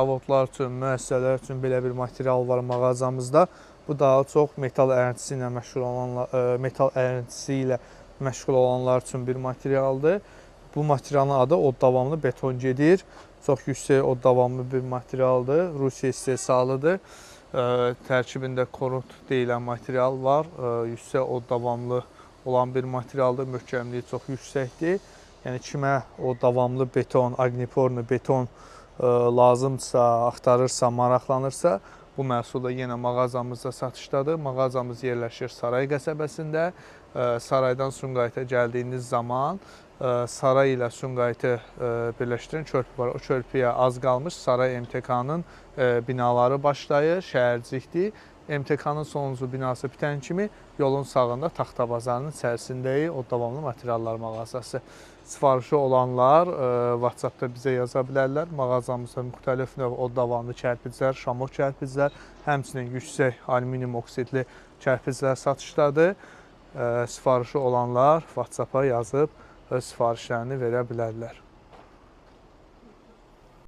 Zavodlar üçün, müəssisələr üçün belə bir material var mağazamızda. Bu daha çox metal ərintisi ilə məşğul olanlar üçün bir materialdır. Bu materialın adı od davamlı beton gedir. Çox yüksək od davamlı bir materialdır. Rusiya istehsalıdır. Tərkibində korund deyilən material var. Yüksək od davamlı olan bir materialdır. Möhkəmliyi çox yüksəkdir. Yəni kimə o davamlı beton, agnipornu beton lazımdırsa, axtarırsa, maraqlanırsa, bu məhsul da yenə mağazamızda satışdadır. Mağazamız yerləşir Saray qəsəbəsində. Saraydan Sumqayıta gəldiyiniz zaman Saray ilə Sumqayıtı birləşdirən körpü var. O körpüyə az qalmış Saray MTK-nın binaları başlayır, şəhərcikdir. MTK-nın sonuncu binası bitən kimi yolun sağında Taxta Bazarının içərisindəyik. O davamlı materiallar mağazası. Sifarişi olanlar WhatsApp-da bizə yaza bilərlər. Mağazamızda müxtəlif növ o davamlı kərpiclər, şamur kərpiclər, həmçinin yüksək alüminium oksidli kərpiclər satışdadır. Sifarişi olanlar WhatsApp-a yazıb öz sifarişlərini verə bilərlər.